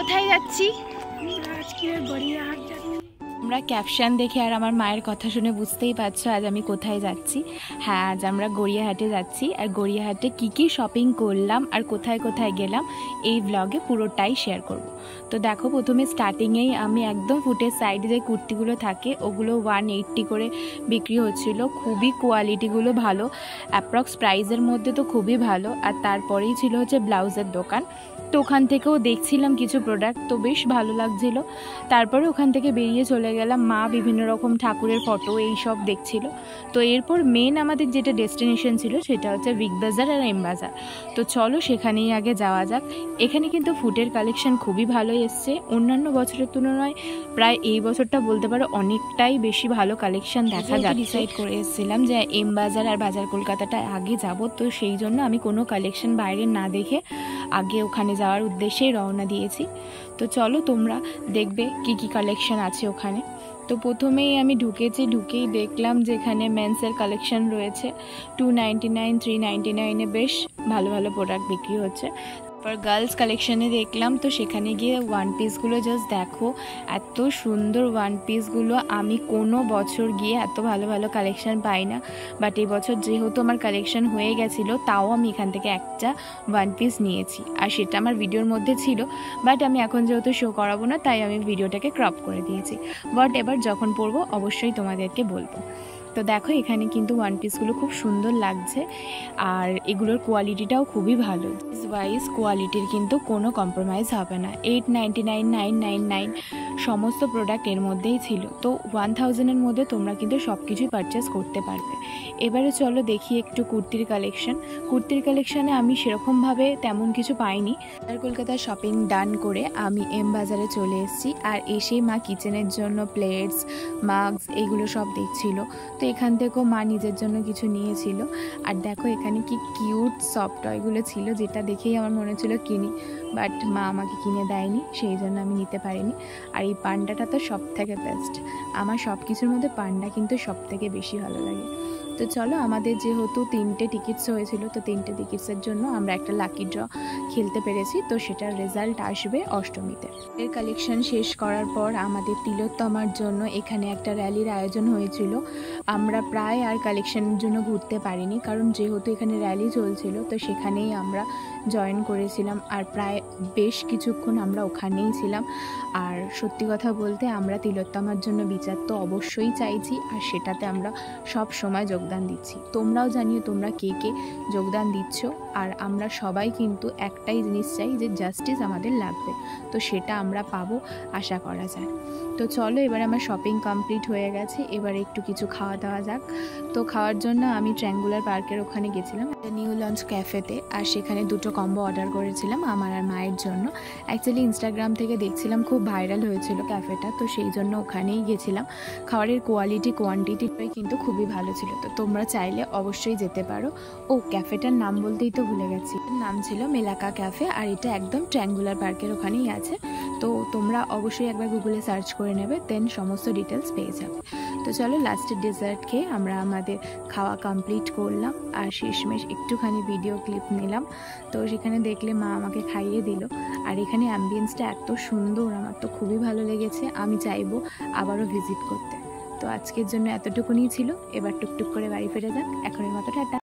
কোথায় যাচ্ছি? আজকে গড়িয়াহাট যাচ্ছি। আমরা ক্যাপশন দেখে আর আমার মায়ের কথা শুনে বুঝতেই পারছো আজ আমি কোথায় যাচ্ছি। হ্যাঁ, আজ আমরা গড়িয়াহাটে যাচ্ছি। আর গড়িয়াহাটে কি কি শপিং করলাম আর কোথায় কোথায় গেলাম এই ব্লগে পুরোটাই শেয়ার করব। তো দেখো, প্রথমে স্টার্টিংয়েই আমি একদম ফুটের সাইডে যে কুর্তিগুলো থাকে ওগুলো 180 করে বিক্রি হচ্ছিল। খুবই কোয়ালিটিগুলো ভালো, অ্যাপ্রক্স প্রাইসের মধ্যে তো খুবই ভালো। আর তারপরেই ছিল হচ্ছে ব্লাউজের দোকান। তো ওখান থেকেও দেখছিলাম কিছু প্রোডাক্ট, তো বেশ ভালো লাগছিল। তারপরে ওখান থেকে বেরিয়ে চলে গেলাম, মা বিভিন্ন রকম ঠাকুরের ফটো এই সব দেখছিল। তো এরপর মেন আমাদের যেটা ডেস্টিনেশন ছিল সেটা হচ্ছে বিগ বাজার আর এম বাজার। তো চলো সেখানেই আগে যাওয়া যাক। এখানে কিন্তু ফুটের কালেকশন খুবই ভালো এসছে, অন্যান্য বছরের তুলনায় প্রায় এই বছরটা বলতে পারো অনেকটাই বেশি ভালো কালেকশন দেখা যায়। ডিসাইড করে এসেছিলাম যে এম বাজার আর বাজার কলকাতাটা আগে যাব, তো সেই জন্য আমি কোনো কালেকশন বাইরে না দেখে আগে ওখানে যাওয়ার উদ্দেশ্যেই রওনা দিয়েছি। তো চলো তোমরা দেখবে কি কি কালেকশন আছে ওখানে। তো প্রথমেই আমি ঢুকেই দেখলাম যে এখানে মেন্সের কালেকশন রয়েছে 299, 399-এ বেশ ভালো ভালো প্রোডাক্ট বিক্রি হচ্ছে। তারপর গার্লস কালেকশানে দেখলাম, তো সেখানে গিয়ে ওয়ান পিসগুলো জাস্ট দেখো, এত সুন্দর ওয়ান পিসগুলো। আমি কোনো বছর গিয়ে এত ভালো ভালো কালেকশান পাই না, বাট এই বছর যেহেতু আমার কালেকশান হয়ে গেছিলো তাও আমি এখান থেকে একটা ওয়ান পিস নিয়েছি। আর সেটা আমার ভিডিওর মধ্যে ছিল, বাট আমি এখন যেহেতু শো করাবো না তাই আমি ভিডিওটাকে ক্রপ করে দিয়েছি। বাট এবার যখন পরবো অবশ্যই তোমাদেরকে বলবো। তো দেখো এখানে কিন্তু ওয়ান পিসগুলো খুব সুন্দর লাগছে আর এগুলোর কোয়ালিটিটাও খুবই ভালো। ওয়াইজ কোয়ালিটির কিন্তু কোনো কম্প্রোমাইজ হবে না। 899, 999 সমস্ত প্রোডাক্ট এর মধ্যেই ছিল। তো 1000-এর মধ্যে তোমরা কিন্তু সব কিছুই পারচেস করতে পারবে। এবারে চলো দেখি একটু কুর্তির কালেকশন। কুর্তির কালেকশানে আমি সেরকমভাবে তেমন কিছু পাইনি। আর কলকাতার শপিং ডান করে আমি এম বাজারে চলে এসেছি। আর এসেই মা কিচেনের জন্য প্লেটস, মাগস এগুলো সব দেখছিল। তো এখান থেকেও মা নিজের জন্য কিছু নিয়েছিল। আর দেখো এখানে কি কিউট সফট টয়গুলো ছিল, যেটা দেখেই আমার মনে ছিল কিনি, বাট মা আমাকে কিনে দেয়নি, সেই জন্য আমি নিতে পারিনি। আর এই পান্ডাটা তো সব থেকে বেস্ট, আমার সব কিছুর মধ্যে পান্ডা কিন্তু সব থেকে বেশি ভালো লাগে। তো চলো, আমাদের যেহেতু 3টে টিকিটস হয়েছিল, তো 3টে টিকিটসের জন্য আমরা একটা লাকি ড্র খেলতে পেরেছি। তো সেটার রেজাল্ট আসবে অষ্টমীতে। এর কালেকশন শেষ করার পর আমাদের তিলোত্তমার জন্য এখানে একটা র্যালির আয়োজন হয়েছিল। আমরা প্রায় আর কালেকশনের জন্য ঘুরতে পারিনি, কারণ যেহেতু এখানে র্যালি চলছিল তো সেখানেই আমরা জয়েন করেছিলাম। আর প্রায় বেশ কিছুক্ষণ আমরা ওখানেই ছিলাম। আর সত্যি কথা বলতে আমরা তিলোত্তমার জন্য বিচার তো অবশ্যই চাইছি, আর সেটাতে আমরা সব সময় যোগদান দিচ্ছি। তোমরাও জানিও তোমরা কে কে যোগদান দিচ্ছ। আর আমরা সবাই কিন্তু একটাই জিনিস চাই, যে জাস্টিস আমাদের লাগবে, তো সেটা আমরা পাবো আশা করা যায়। তো চলো, এবার আমার শপিং কমপ্লিট হয়ে গেছে, এবার একটু কিছু খাওয়া দাওয়া যাক। তো খাওয়ার জন্য আমি ট্রায়াঙ্গুলার পার্কের ওখানে গেছিলাম, নিউ লঞ্চ ক্যাফেতে। আর সেখানে 2টো কম্বো অর্ডার করেছিলাম আমার আর মায়ের জন্য। অ্যাকচুয়ালি ইনস্টাগ্রাম থেকে দেখছিলাম খুব ভাইরাল হয়েছিল ক্যাফেটা, তো সেই জন্য ওখানেই গেছিলাম। খাবারের কোয়ালিটি কোয়ান্টিটিটাই কিন্তু খুবই ভালো ছিল। তো তোমরা চাইলে অবশ্যই যেতে পারো। ও ক্যাফেটার নাম বলতেই তো ভুলে গেছি, নাম ছিল মেলাকা ক্যাফে। আর এটা একদম ট্রায়াঙ্গুলার পার্কের ওখানেই আছে। তো তোমরা অবশ্যই একবার গুগলে সার্চ করে নেবে, দেন সমস্ত ডিটেলস পেয়ে যাবে। তো চলো, লাস্টের ডেজার্ট খেয়ে আমরা আমাদের খাওয়া কমপ্লিট করলাম। আর শেষমেশ একটুখানি ভিডিও ক্লিপ নিলাম। তো সেখানে দেখলে মা আমাকে খাইয়ে দিল। আর এখানে অ্যাম্বিয়েন্সটা এত সুন্দর, আমার তো খুবই ভালো লেগেছে। আমি চাইবো আবারও ভিজিট করতে। তো আজকের জন্য এতটুকুনি ছিল, এবার টুকটুক করে বাড়ি ফিরে যাক। এখনের মতো টাটা।